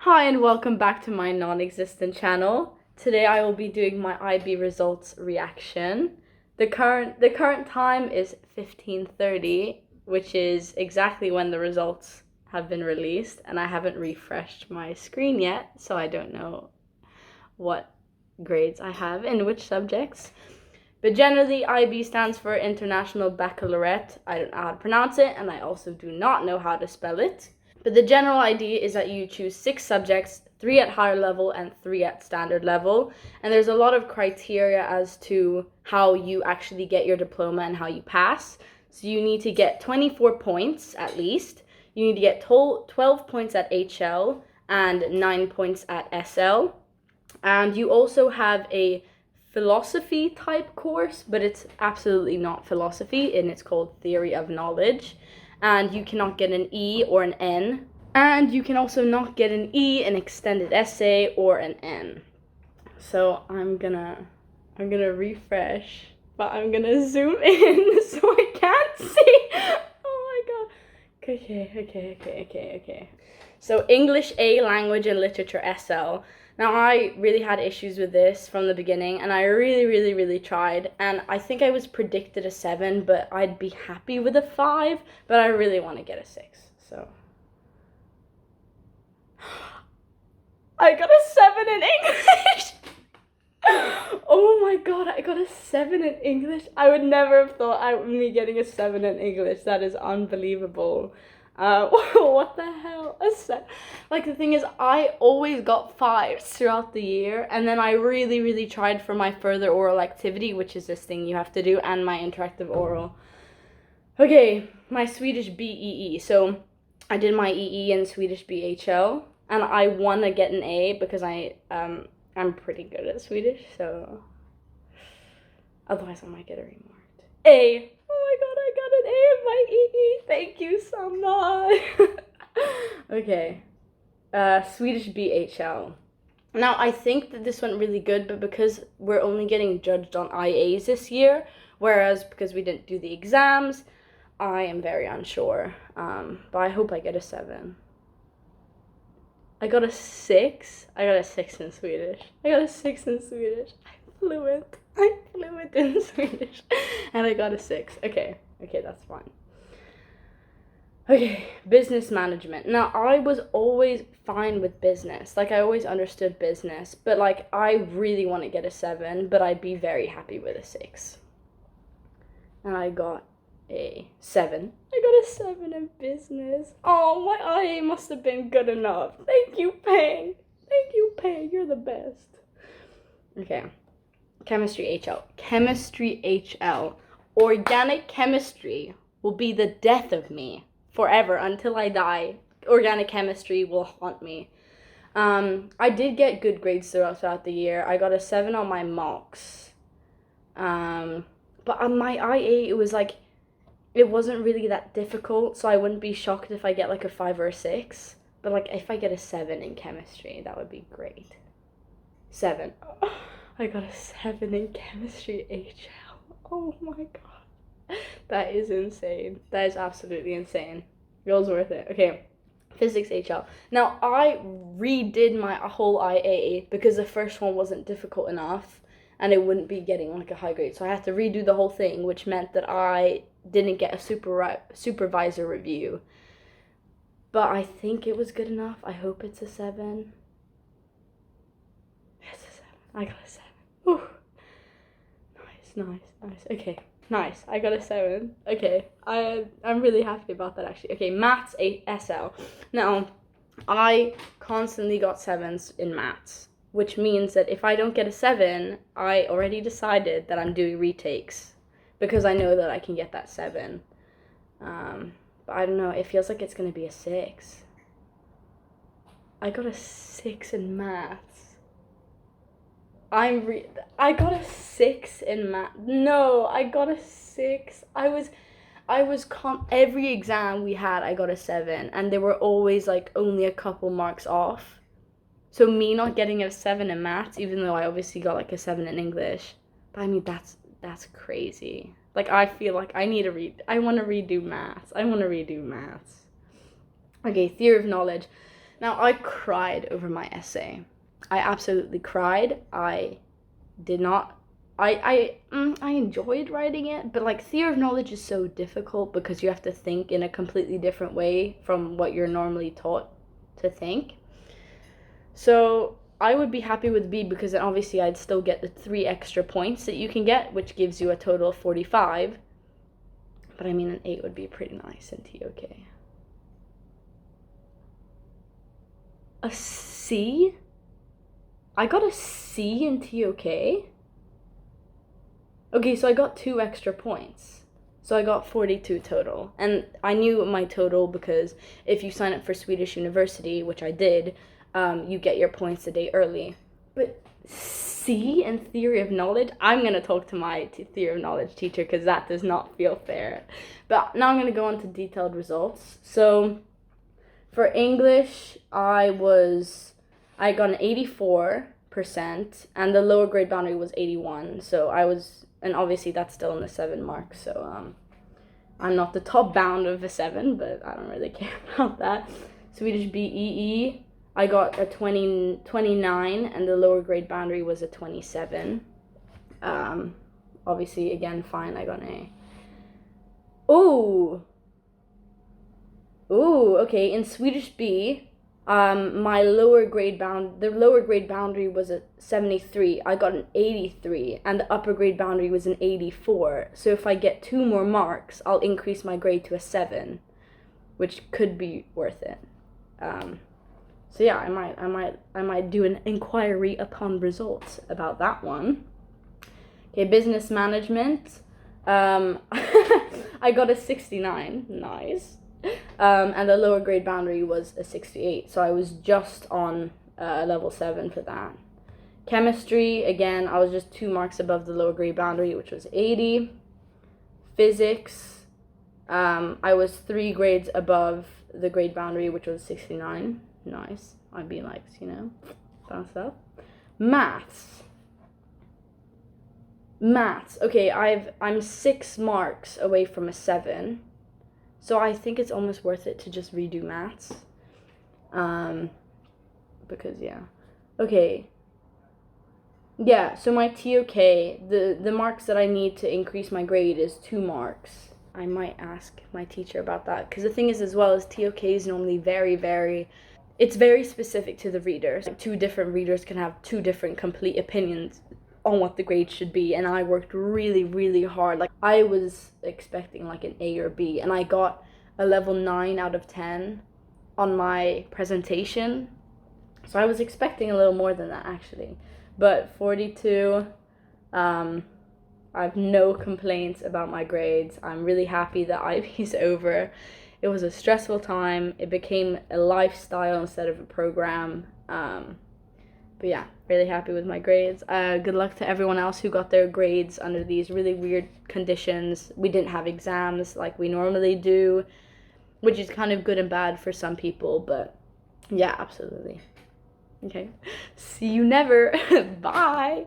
Hi and welcome back to my non-existent channel. Today I will be doing my IB results reaction. The current time is 15:30, which is exactly when the results have been released, and I haven't refreshed my screen yet, so I don't know what grades I have in which subjects. But generally, IB stands for International Baccalaureate. I don't know how to pronounce it, and I also do not know how to spell it. But the general idea is that you choose 6 subjects, 3 at higher level and 3 at standard level. And there's a lot of criteria as to how you actually get your diploma and how you pass. So you need to get 24 points at least. You need to get 12 points at HL and 9 points at SL. And you also have a philosophy type course, but it's absolutely not philosophy, and it's called Theory of Knowledge. And you cannot get an E or an N. And you can also not get an E, an extended essay, or an N. So I'm gonna refresh, but I'm gonna zoom in so I can't see. Oh my god. Okay. So English A, Language and Literature SL. Now I really had issues with this from the beginning, and I really tried, and I think I was predicted a 7, but I'd be happy with a 5, but I really want to get a 6, so. I got a 7 in English! Oh my god, I got a 7 in English. I would never have thought me getting a 7 in English. That is unbelievable. What the hell? Like, the thing is, I always got 5s throughout the year, and then I really tried for my further oral activity, which is this thing you have to do, and my interactive oral. Okay, my Swedish BEE. So I did my EE and Swedish BHL, and I want to get an A because I'm pretty good at Swedish, so otherwise I might get a remarked. A! Oh my god, I got an A in my EE! Thank you so much! Okay. Swedish BHL. Now, I think that this went really good, but because we're only getting judged on IAs this year, whereas because we didn't do the exams, I am very unsure. But I hope I get a 7. I got a 6. I got a 6 in Swedish. I'm fluent in Swedish. And I got a 6. Okay, that's fine. Okay, business management. Now, I was always fine with business. Like, I always understood business. But, like, I really want to get a 7, but I'd be very happy with a 6. And I got a 7. I got a 7 in business. Oh, my IA must have been good enough. Thank you, Pang. You're the best. Okay. Chemistry HL. Organic chemistry will be the death of me forever until I die. Organic chemistry will haunt me. I did get good grades throughout the year. I got a 7 on my mocks. But on my IA, it was like, it wasn't really that difficult, so I wouldn't be shocked if I get like a 5 or a 6. But like, if I get a 7 in chemistry, that would be great. 7. I got a 7 in chemistry HL. Oh my god. That is insane. That is absolutely insane. It was worth it. Okay. Physics HL. Now, I redid my whole IA because the first one wasn't difficult enough and it wouldn't be getting like a high grade. So I had to redo the whole thing, which meant that I didn't get a supervisor review. But I think it was good enough. I hope it's a 7. It's a 7. I got a 7. Ooh. Nice. Okay, nice. I got a 7. Okay, I'm really happy about that, actually. Okay, maths SL. Now, I constantly got 7s in maths, which means that if I don't get a 7, I already decided that I'm doing retakes because I know that I can get that 7. But I don't know. It feels like it's gonna be a 6. I got a 6 in maths. I got a 6 in math. No, I got a 6. Every exam we had, I got a 7, and they were always like only a couple marks off. So me not getting a 7 in maths, even though I obviously got like a 7 in English, but I mean that's crazy. Like, I feel like I want to redo maths. Okay, theory of knowledge. Now, I cried over my essay. I absolutely cried. I did not. I enjoyed writing it, but like theory of knowledge is so difficult because you have to think in a completely different way from what you're normally taught to think. So I would be happy with B because then obviously I'd still get the 3 extra points that you can get, which gives you a total of 45. But I mean, an 8 would be pretty nice in TOK. A C? I got a C in TOK? Okay, so I got 2 extra points. So I got 42 total. And I knew my total because if you sign up for Swedish University, which I did, you get your points a day early. But C in theory of knowledge? I'm going to talk to my theory of knowledge teacher because that does not feel fair. But now I'm going to go on to detailed results. So for English, I got an 84%, and the lower grade boundary was 81. So I was, and obviously that's still in the 7 marks. So I'm not the top bound of the 7, but I don't really care about that. Swedish BEE, I got a 29, and the lower grade boundary was a 27. Obviously, again, fine, I got an A. Ooh, okay, in Swedish B, the lower grade boundary was a 73. I got an 83, and the upper grade boundary was an 84. So if I get 2 more marks, I'll increase my grade to a 7, which could be worth it. So yeah, I might do an inquiry upon results about that one. Okay, business management. I got a 69. Nice. And the lower grade boundary was a 68, so I was just on level 7 for that. Chemistry, again, I was just 2 marks above the lower grade boundary, which was 80. Physics, I was 3 grades above the grade boundary, which was 69. Nice. IB likes, fun stuff. Maths. Okay, I'm 6 marks away from a 7. So I think it's almost worth it to just redo maths. Because, yeah. Okay. Yeah, so my TOK, the marks that I need to increase my grade is 2 marks. I might ask my teacher about that. Because the thing is, as well, is TOK is normally it's very specific to the readers. Like 2 different readers can have 2 different complete opinions on what the grade should be, and I worked really, really hard. Like, I was expecting like an A or B, and I got a level 9 out of 10 on my presentation, so I was expecting a little more than that, actually. But 42, I have no complaints about my grades. I'm really happy that IB's over. It was a stressful time. It became a lifestyle instead of a program. But yeah, really happy with my grades. Good luck to everyone else who got their grades under these really weird conditions. We didn't have exams like we normally do, which is kind of good and bad for some people, but yeah, absolutely. Okay, see you never. Bye.